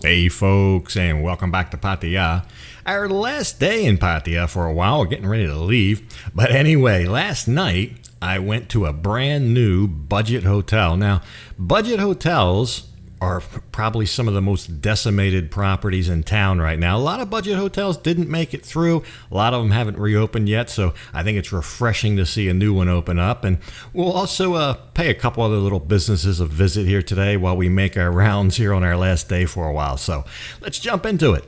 Hey folks, and welcome back to Pattaya. Our last day in Pattaya for a while. We're getting ready to leave. But anyway, last night I went to a brand new budget hotel. Now, budget hotels are probably some of the most decimated properties in town right now. A lot of budget hotels didn't make it through. A lot of them haven't reopened yet, so I think it's refreshing to see a new one open up. And we'll also pay a couple other little businesses a visit here today while we make our rounds here on our last day for a while. So let's jump into it.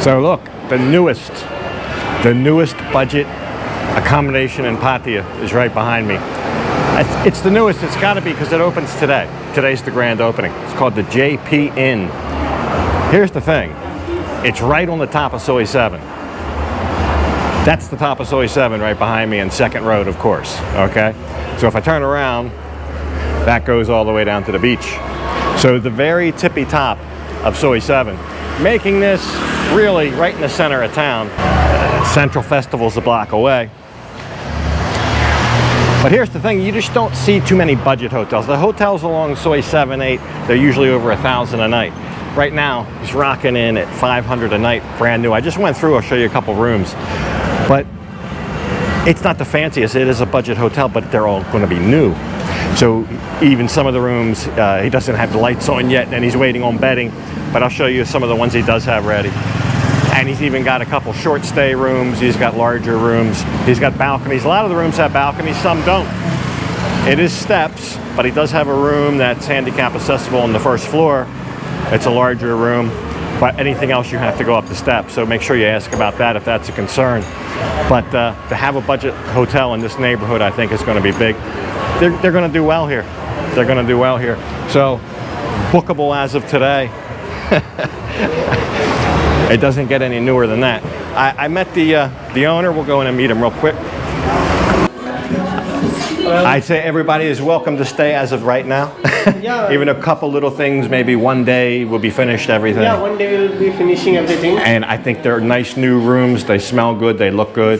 So look, the newest budget accommodation in Pattaya is right behind me. It's the newest, it's got to be because it opens today. Today's the grand opening. It's called the JP Inn. Here's the thing, it's right on the top of Soi 7. That's the top of Soi 7 right behind me, and second road, of course, okay? So if I turn around, that goes all the way down to the beach. So the very tippy top of Soi 7, making this really right in the center of town. Central Festival's a block away. But here's the thing, you just don't see too many budget hotels. The hotels along Soi 7, 8, they're usually over $1,000 a night. Right now, he's rocking in at $500 a night, brand new. I just went through, I'll show you a couple rooms. But it's not the fanciest, it is a budget hotel, but they're all gonna be new. So even some of the rooms, he doesn't have the lights on yet, and he's waiting on bedding. But I'll show you some of the ones he does have ready. And he's even got a couple short stay rooms. He's got larger rooms. He's got balconies. A lot of the rooms have balconies, some don't. It is steps, but he does have a room that's handicap accessible on the first floor. It's a larger room, but anything else you have to go up the steps. So make sure you ask about that if that's a concern. But to have a budget hotel in this neighborhood, I think is going to be big. They're going to do well here. They're going to do well here. So bookable as of today. It doesn't get any newer than that. I met the owner. We'll go in and meet him real quick. I'd say everybody is welcome to stay as of right now. Yeah. Even a couple little things, maybe one day we'll be finished everything. Yeah, one day we'll be finishing everything. And I think they're nice new rooms. They smell good, they look good,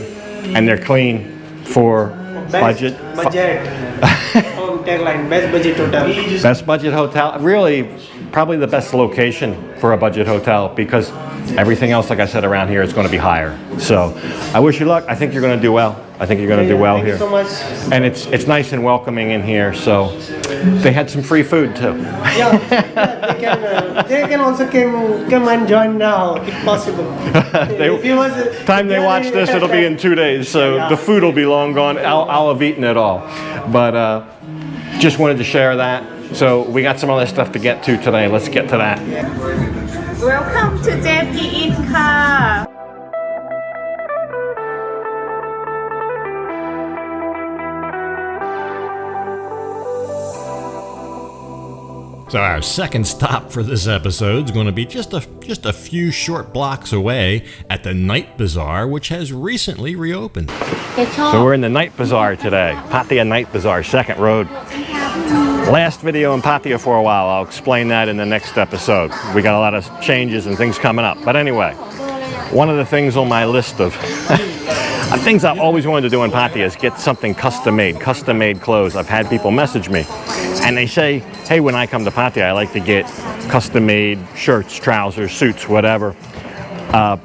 and they're clean for budget. Tagline, best budget hotel. Best budget hotel. Really, probably the best location for a budget hotel, because everything else, like I said, around here is going to be higher. So I wish you luck. I think you're going to do well. I think you're going to do well here. Thank you so much. And it's nice and welcoming in here. So they had some free food too. Yeah, they can also come and join now if possible. Time they watch this, it'll be in 2 days. So yeah, the food will be long gone. I'll have eaten it all. But just wanted to share that. So we got some other stuff to get to today. Let's get to that. Welcome to JP Inn ka. So our second stop for this episode is going to be just a few short blocks away at the Night Bazaar, which has recently reopened. So we're in the Night Bazaar today, Pattaya Night Bazaar, second road. Last video in Pattaya for a while. I'll explain that in the next episode. We got a lot of changes and things coming up. But anyway, one of the things on my list of Things I've always wanted to do in Pattaya is get something custom made clothes. I've had people message me and they say, hey, when I come to Pattaya, I like to get custom made shirts, trousers, suits, whatever,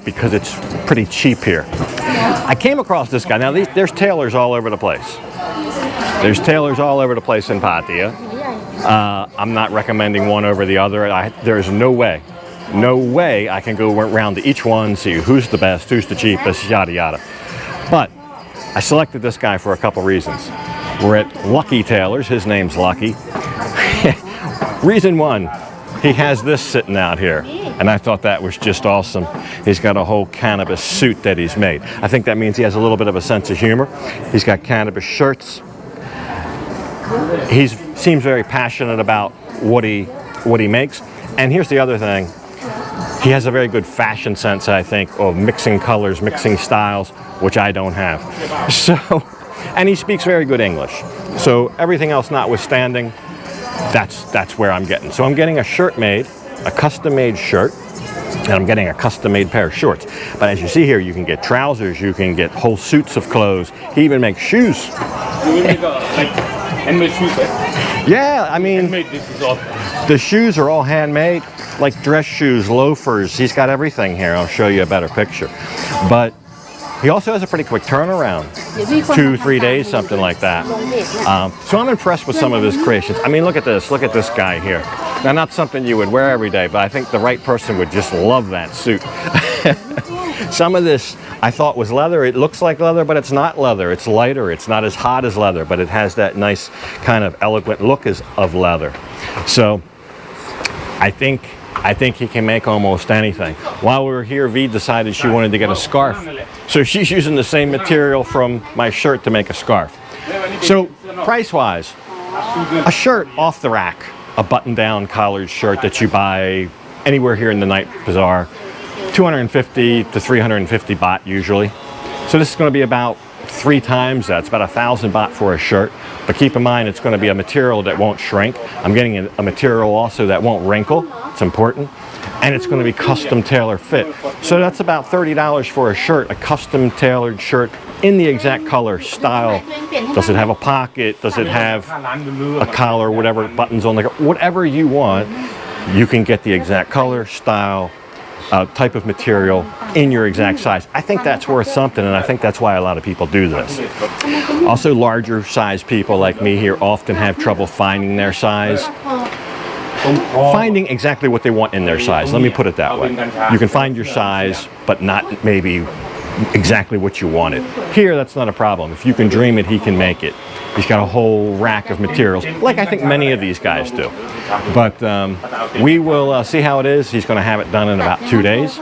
because it's pretty cheap here. I came across this guy. Now, there's tailors all over the place. There's tailors all over the place in Pattaya. I'm not recommending one over the other. There's no way I can go around to each one, see who's the best, who's the cheapest, yada yada. But I selected this guy for a couple reasons. We're at Lucky Tailors. His name's Lucky. Reason one, he has this sitting out here, and I thought that was just awesome. He's got a whole cannabis suit that he's made. I think that means he has a little bit of a sense of humor. He's got cannabis shirts. He seems very passionate about what he makes. And here's the other thing. He has a very good fashion sense, I think, of mixing colors, mixing styles, which I don't have. So, and he speaks very good English. So everything else notwithstanding, that's where I'm getting. So I'm getting a shirt made, a custom made shirt, and I'm getting a custom made pair of shorts. But as you see here, you can get trousers, you can get whole suits of clothes. He even makes shoes. You will make handmade shoes, right? Yeah, I mean, Handmade, this is all. the shoes are all handmade, like dress shoes, loafers. He's got everything here. I'll show you a better picture. But he also has a pretty quick turnaround, 2-3 days, something like that. So I'm impressed with some of his creations. I mean, look at this guy here. Now, not something you would wear every day, but I think the right person would just love that suit. Some of this I thought was leather. It looks like leather, but it's not leather. It's lighter. It's not as hot as leather, but it has that nice kind of elegant look of leather. So I think he can make almost anything. While we were here, V decided she wanted to get a scarf. So she's using the same material from my shirt to make a scarf. So price-wise, a shirt off the rack, a button-down collared shirt that you buy anywhere here in the night bazaar, 250 to 350 baht usually. So this is going to be about 3 times that. It's about 1,000 baht for a shirt. But keep in mind, it's going to be a material that won't shrink. I'm getting a material also that won't wrinkle. It's important. And it's going to be custom tailor fit. So that's about $30 for a shirt, a custom tailored shirt in the exact color, style. Does it have a pocket? Does it have a collar, whatever, buttons on the, whatever you want, you can get the exact color, style, type of material in your exact size. I think that's worth something, and I think that's why a lot of people do this. Also, larger size people like me here often have trouble finding their size. Finding exactly what they want in their size. Let me put it that way. You can find your size, but not maybe exactly what you wanted. Here, that's not a problem. If you can dream it, he can make it. He's got a whole rack of materials, like I think many of these guys do. But we will see how it is. He's going to have it done in about 2 days.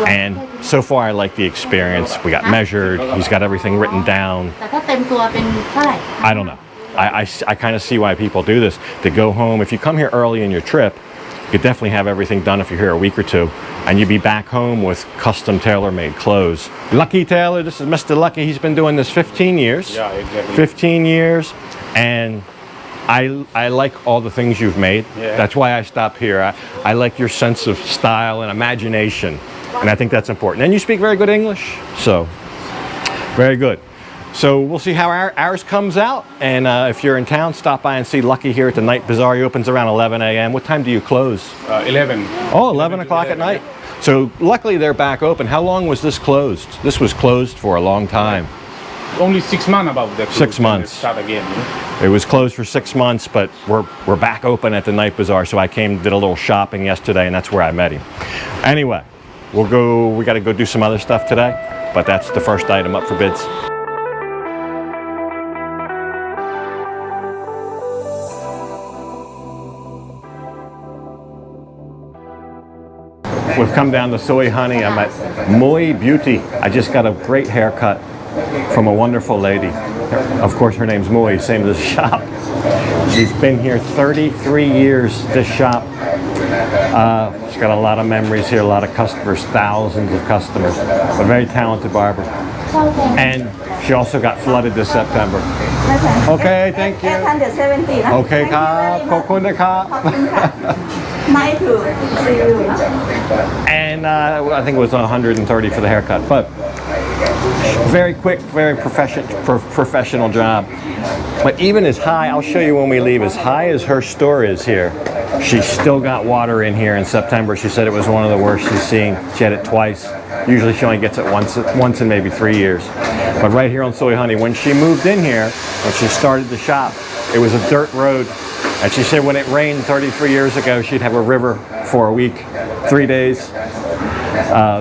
And so far, I like the experience. We got measured. He's got everything written down. I don't know. I kind of see why people do this. To go home, if you come here early in your trip, you could definitely have everything done if you're here a week or two, and you'd be back home with custom tailor-made clothes. Lucky Tailor, this is Mr. Lucky. He's been doing this 15 years. Yeah, exactly. 15 years, and I like all the things you've made. Yeah. That's why I stop here. I like your sense of style and imagination, and I think that's important. And you speak very good English, so very good. So we'll see how ours comes out, and if you're in town, stop by and see Lucky here at the Night Bazaar. He opens around 11 a.m. What time do you close? 11. Oh, 11 o'clock at night. So luckily they're back open. How long was this closed? This was closed for a long time. Only 6 months about that. 6 months. Start again. It was closed for 6 months, but we're back open at the Night Bazaar. So I came, did a little shopping yesterday, and that's where I met him. Anyway, we got to go do some other stuff today, but that's the first item up for bids. We've come down to Soy Honey. I'm at Moi Beauty. I just got a great haircut from a wonderful lady. Of course, her name's Moi, same as the shop. She's been here 33 years, this shop. She's got a lot of memories here, a lot of customers, thousands of customers. A very talented barber. And she also got flooded this September. Okay, thank you. 870 นะ Okay, ครับขอบคุณนะครับ Nice to see you. And I think it was 130 for the haircut. But Very quick, very professional job. But even as high, I'll show you when we leave, as high as her store is here, she still got water in here in September. She said it was one of the worst she's seen. She had it twice. Usually she only gets it once in maybe 3 years. But right here on Soy Honey, when she moved in here, when she started the shop, it was a dirt road. And she said when it rained 33 years ago, she'd have a river for a week, 3 days.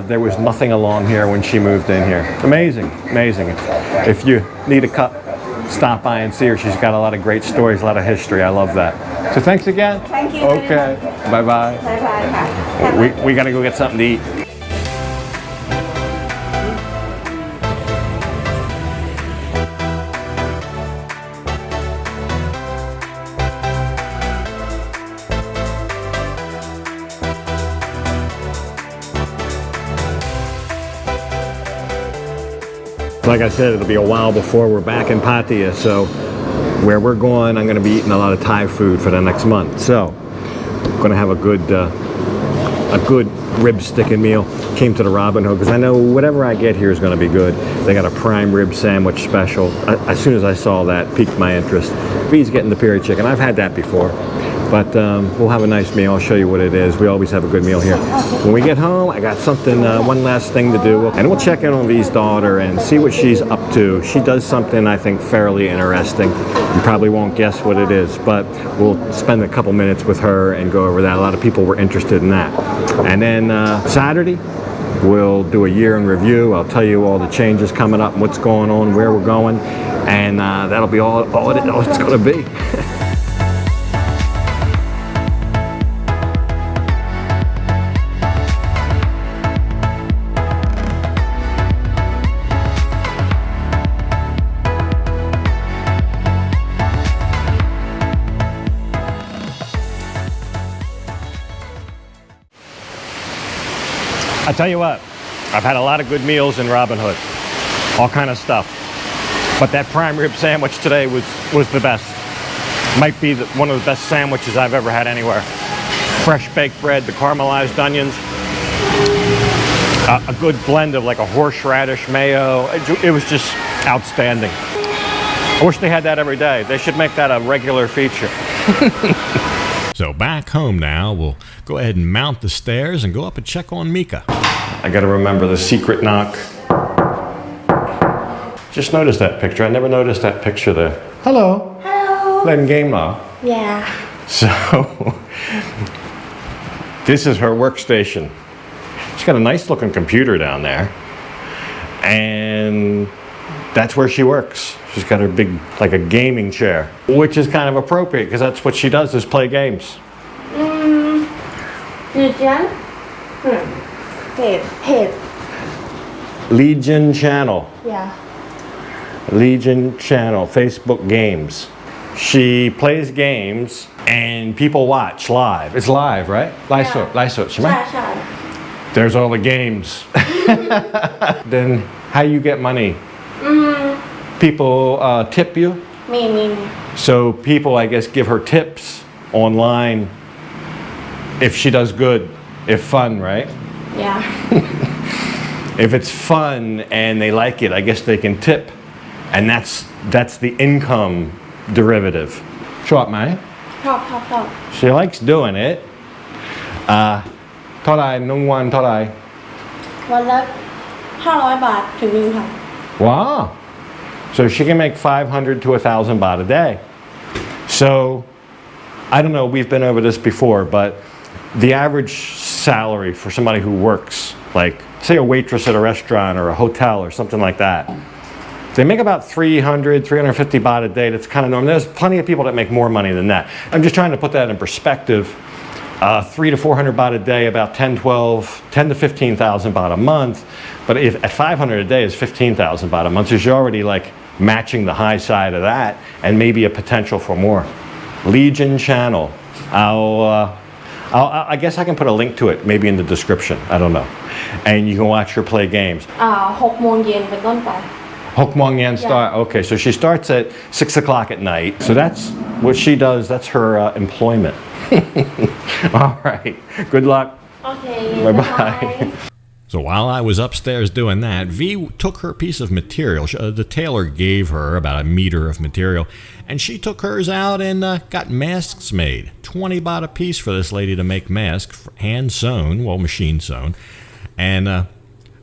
There was nothing along here when she moved in here. Amazing, amazing. If you need a cup, stop by and see her. She's got a lot of great stories, a lot of history. I love that. So thanks again. Thank you. Okay. Bye-bye. Bye-bye. We got to go get something to eat. Like I said, it'll be a while before we're back in Pattaya, so where we're going, I'm going to be eating a lot of Thai food for the next month. So, I'm going to have a good rib sticking meal. Came to the Robin Hood because I know whatever I get here is going to be good. They got a prime rib sandwich special. As soon as I saw that, piqued my interest. V's getting the peri chicken. I've had that before. But we'll have a nice meal. I'll show you what it is. We always have a good meal here. When we get home, I got something, one last thing to do. And we'll check in on V's daughter and see what she's up to. She does something, I think, fairly interesting. You probably won't guess what it is, but we'll spend a couple minutes with her and go over that. A lot of people were interested in that. And then Saturday, we'll do a year in review. I'll tell you all the changes coming up, what's going on, where we're going. And that'll be all it's going to be. I tell you what, I've had a lot of good meals in Robin Hood, all kind of stuff. But that prime rib sandwich today was the best. Might be one of the best sandwiches I've ever had anywhere. Fresh baked bread, the caramelized onions, a good blend of like a horseradish mayo. It was just outstanding. I wish they had that every day. They should make that a regular feature. So back home now, we'll go ahead and mount the stairs and go up and check on Mika. I gotta remember the secret knock. Just noticed that picture. I never noticed that picture there. Hello. Hello. Playing game now. Yeah. So, this is her workstation. She's got a nice looking computer down there. And that's where she works. She's got her big, like a gaming chair, which is kind of appropriate because that's what she does, is play games. Legion Channel. Yeah. Legion Channel, Facebook games. She plays games and people watch live. It's live, right? Live shot, right? There's all the games. Then how you get money? People tip you? Me. So people, I guess, give her tips online if she does good, if fun, right? Yeah. If it's fun and they like it, I guess they can tip. And that's the income derivative. Short money. Top. She likes doing it. เท่าไหร่น้องวันเท่าไหร่ วันละ500 บาทถึง 1,000 Wow. So she can make 500 to 1,000 baht a day. So, I don't know, we've been over this before, but the average salary for somebody who works, like, say a waitress at a restaurant or a hotel or something like that, they make about 300, 350 baht a day. That's kind of normal. There's plenty of people that make more money than that. I'm just trying to put that in perspective. 300 to 400 baht a day, about 10 to 15,000 baht a month. But if at 500 a day is 15,000 baht a month, so you're already like matching the high side of that and maybe a potential for more. Legion Channel. I guess I can put a link to it maybe in the description. I don't know. And you can watch her play games. 6 โมงเย็นเป็นต้นไป Hokmongyan start. Okay, so she starts at 6 o'clock at night. So that's what she does. That's her employment. All right. Good luck. Okay. Bye-bye. So while I was upstairs doing that, V took her piece of material. The tailor gave her about a meter of material, and she took hers out and got masks made. 20 baht a piece for this lady to make masks, hand sewn, well, machine sewn. And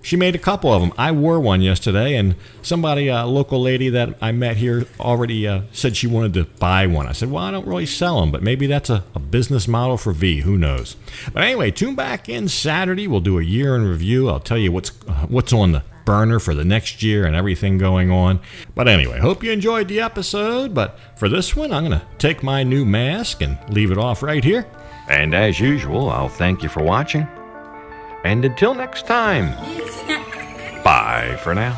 she made a couple of them. I wore one yesterday, and somebody, a local lady that I met here, already said she wanted to buy one. I said, well, I don't really sell them, but maybe that's a business model for V. Who knows? But anyway, tune back in Saturday. We'll do a year in review. I'll tell you what's on the burner for the next year and everything going on. But anyway, hope you enjoyed the episode. But for this one, I'm going to take my new mask and leave it off right here. And as usual, I'll thank you for watching. And until next time, bye for now.